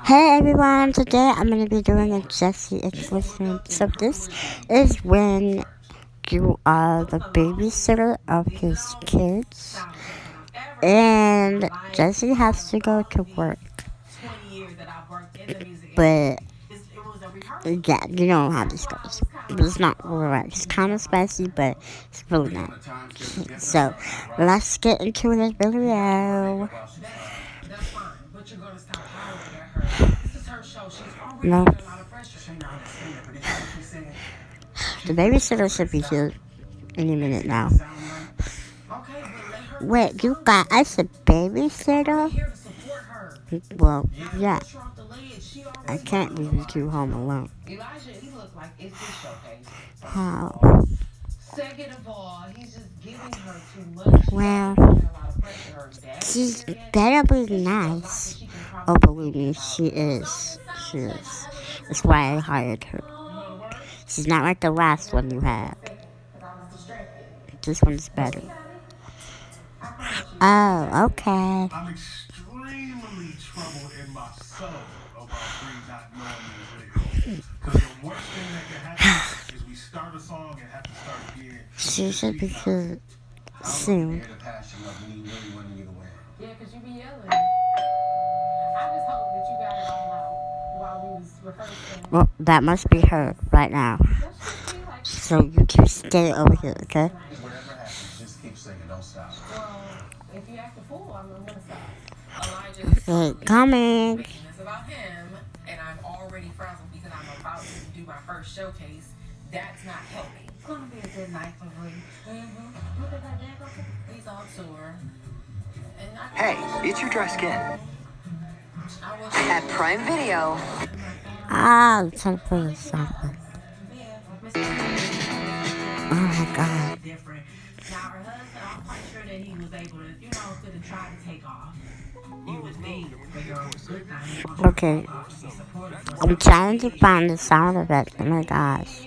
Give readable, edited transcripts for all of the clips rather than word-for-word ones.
Hey everyone, today I'm going to be doing a Jesse explicit. So this is when you are the babysitter of his kids and Jesse has to go to work. But yeah, you know how this goes. It's not right. It's kind of spicy, but it's really not. So let's get into this video. No, the babysitter should be here any minute now. Wait, you got us a babysitter? Well, yeah. I can't leave you home alone. How? Well, she's better be nice. Oh, believe me, she is. She is. That's why I hired her. She's not like the last one you had. This one's better. Oh, okay. I'm extremely troubled in my soul about Bree not knowing me is real. Because the worst thing that can happen is we start a song and have to start again. She should be good soon. Yeah, because you be yelling. I just hope that you got it all out while we was rehearsing. Well, that must be her right now. So you two stay over here, okay? Whatever happens, just keep singing, don't stop. Well, if you act a fool, I'm gonna stop. Okay, coming. It's about him, and I'm already frazzled because I'm about to do my first showcase. That's not helping. It's gonna be a good night for Bree. Look at that dad. He's on tour. Hey, it's your dry skin. At Prime Video. Ah, something. Oh my God. Now, her husband, I'm quite sure that he was able to, could have tried to take off. He was being okay. I'm trying to find the sound of it. Oh my gosh.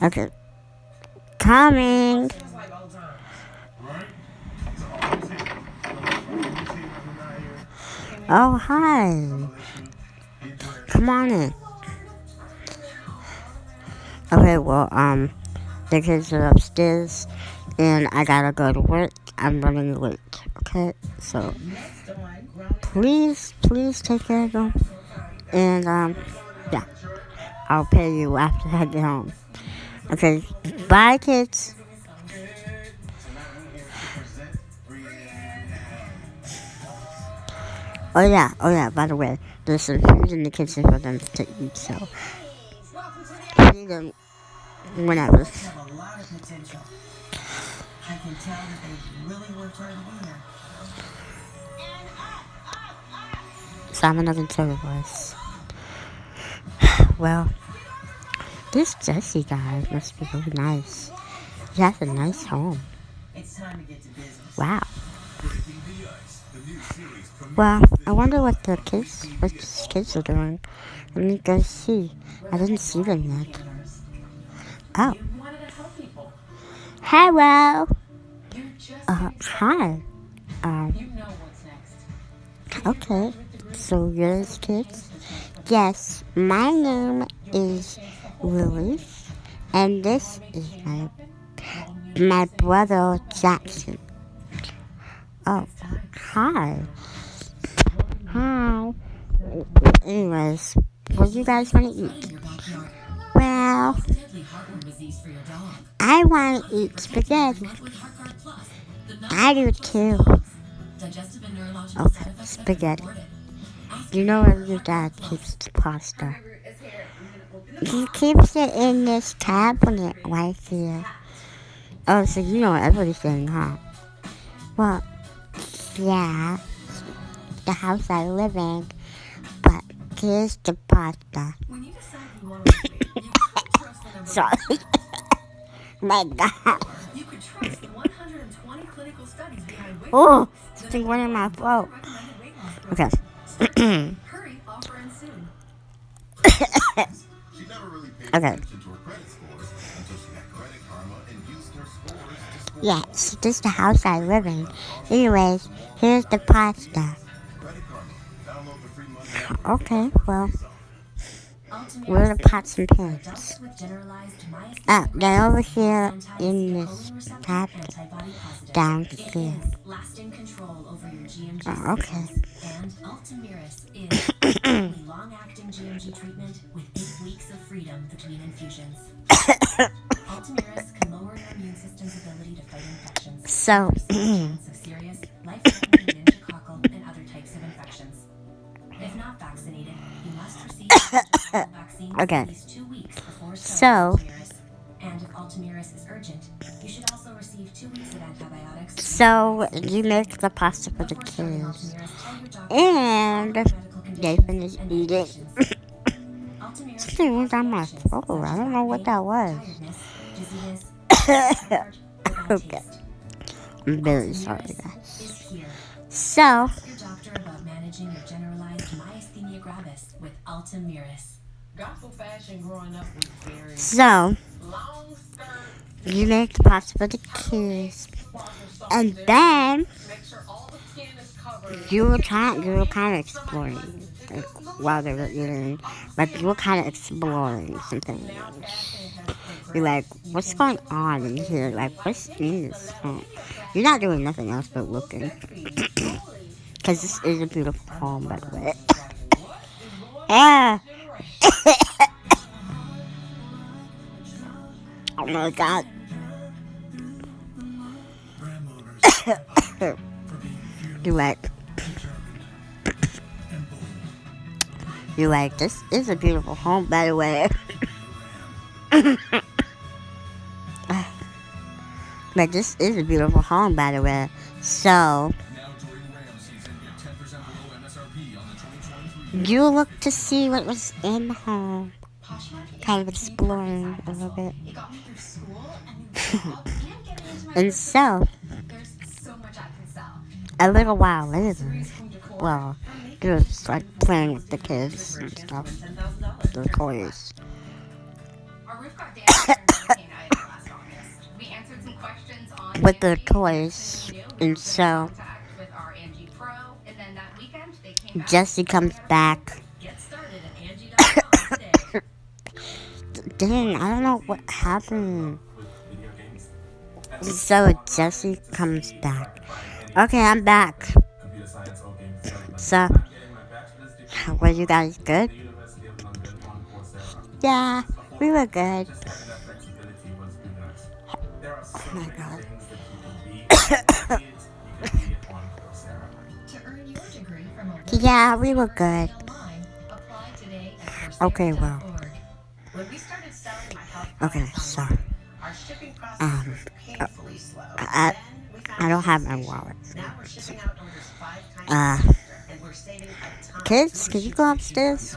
Okay. Coming. Oh, hi. Come on in. Okay, well, the kids are upstairs, and I gotta go to work. I'm running late, okay? So, please take care of them. And, yeah. I'll pay you after I get home. Okay, bye, kids. Oh yeah, by the way, there's some food in the kitchen for them to eat, so feed them whenever. Simon doesn't tell the voice. Well, this Jesse guy must be really nice. He has a nice home. Wow. Well, I wonder what his kids are doing. Let me go see. I didn't see them yet. Oh. Hello. Hi. Okay. So you're his kids? Yes. My name is Louis, and this is my brother Jackson. Oh, hi. Hi. Anyways, what do you guys want to eat? Well, I want to eat spaghetti. I do too. Okay, spaghetti. You know where your dad keeps the pasta? He keeps it in this cabinet right here. Oh, so you know everything, huh? Well, yeah. The house I live in, but here's the pasta. Sorry. My God. Oh, it's been running my throat. Okay. Okay. Yeah, so this is the house I live in. Anyways, here's the pasta. Okay, well, where are the Ultimaris pots and are pans? adults with generalized Oh, myasthenia they're over gravis with here in this anti-acetylcholine receptor tap antibody positive. It downstairs. is lasting control over your GMG Oh, okay. symptoms, and Ultimaris is the only long-acting GMG treatment with 8 weeks of freedom between infusions. Ultimaris can lower your immune system's ability to fight infections, So, reducing the chance of serious, life-threatening meningococcal and other types of infections. If not vaccinated, you must receive a meningococcal vaccine at okay. least 2 weeks before starting So, Ultimaris. And if Ultimaris is urgent, you should also receive 2 weeks of antibiotics. so you make the pasta for the Before starting kids, Ultimaris, tell your doctor and about medical they conditions finish and eating. medications. Ultimaris Something was has on my reactions throat. such I as don't know back what pain, that was. tiredness, dizziness, discomfort, or bad Okay, taste. I'm very sorry, Ultimaris guys. is here. So, Ask your doctor about managing your generalized myasthenia gravis with Ultimaris. Gospel fashion growing up was very so long skirt, you make the pasta for the kids, and then make sure all the skin is covered. you were kind of exploring, like while they were eating, like you were kind of exploring some things. You're like, what's going on in here? Like, what's in this home? You're not doing nothing else but looking, because this is a beautiful home, by the way. Yeah. Oh my god. You like, this is a beautiful home, by the way. But this is a beautiful home, by the way. So, you look to see what was in the home. Kind of exploring a little bit. And so, a little while later, well, you was like playing with the kids and stuff. The toys. With their toys. And so, Jesse comes back. Dang, I don't know what happened. So Jesse comes back. Okay, I'm back. So, were you guys good? Yeah, we were good. Oh my god. Yeah, we were good. Okay, well. Okay, so um, uh, I I don't have my wallet. Uh, kids, can you go upstairs?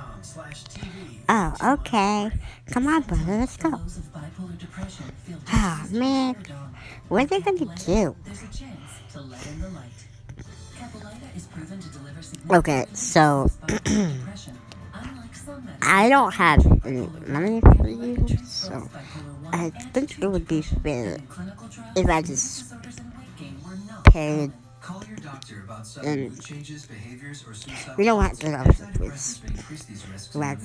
Oh, okay. Come on, brother, let's go. Oh man, what are they gonna do? Okay, so I don't have any money for you, so I think it would be fair if I just paid. And we don't want to go to the police. Like,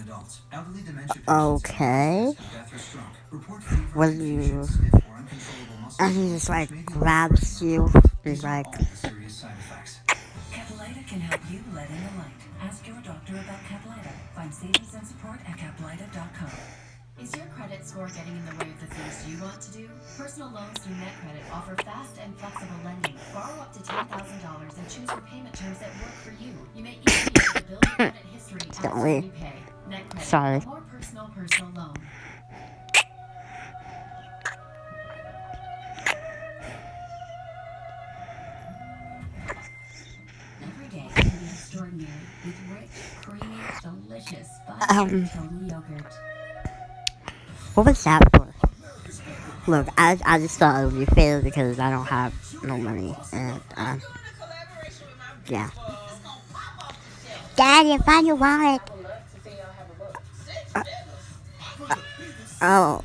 okay, what do you? And he just like grabs you. He's like, Capilita can help you let in the light. Ask your doctor about Capilita. Find savings and support at capilita.com. Is your credit score getting in the way of the things you want to do? Personal loans through NetCredit offer fast and flexible lending. Borrow up to $10,000 and choose repayment terms that work for you. You may even be able to build your credit history as you pay. NetCredit, sorry. a more personal loan. Every day can be extraordinary with rich, creamy, delicious, fun total yogurt. what was that for? Look, I just thought it would be fair because I don't have no money, and yeah. Daddy, find your wallet. Oh,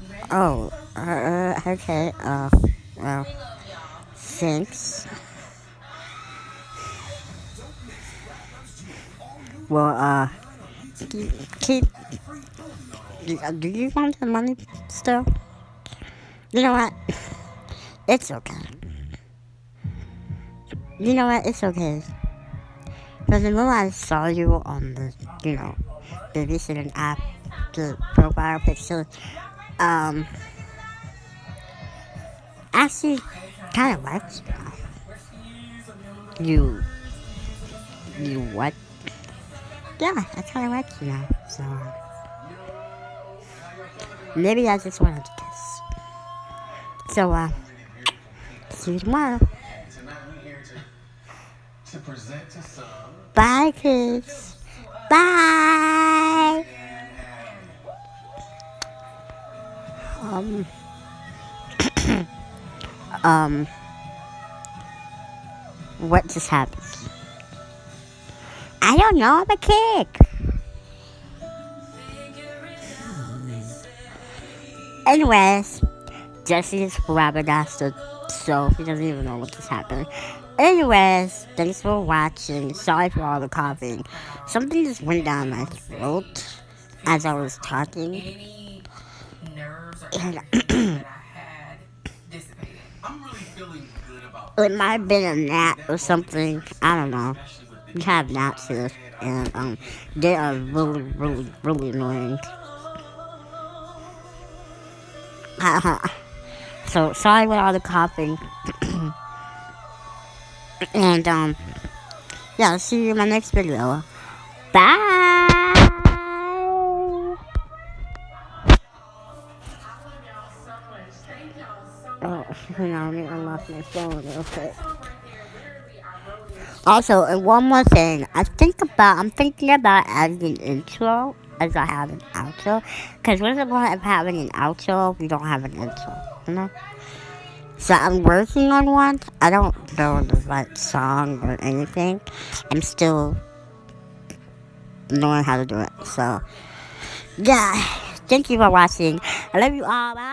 okay. Well, Thanks. Well, keep. Do you want the money still? You know what? It's okay. You know what? It's okay. Because the moment I saw you on the, babysitting app, the profile picture, um, actually kind of liked you. You what? Yeah, I kind of like you now. So maybe I just wanted to kiss. So see you tomorrow. Bye, kids. Bye. Um, um, what just happened? I don't know. I'm a kid. Anyways, Jesse is flabbergasted, so he doesn't even know what just happened. Anyways, thanks for watching. Sorry for all the coughing. Something just went down my throat as I was talking. Any nerves or anything that I had dissipated. I'm really feeling good about it might have been a gnat or something. I don't know. We have gnats here, and they are really, really, really annoying. So sorry with all the coughing. And yeah, I'll see you in my next video. Bye. Oh, hang on, I lost my phone real quick. Also, and one more thing, I'm thinking about adding an intro as I have an outro. Because what's the point of having an outro if you don't have an intro, you know? So I'm working on one. I don't know the right song or anything. I'm still knowing how to do it. So, yeah. Thank you for watching. I love you all. Bye.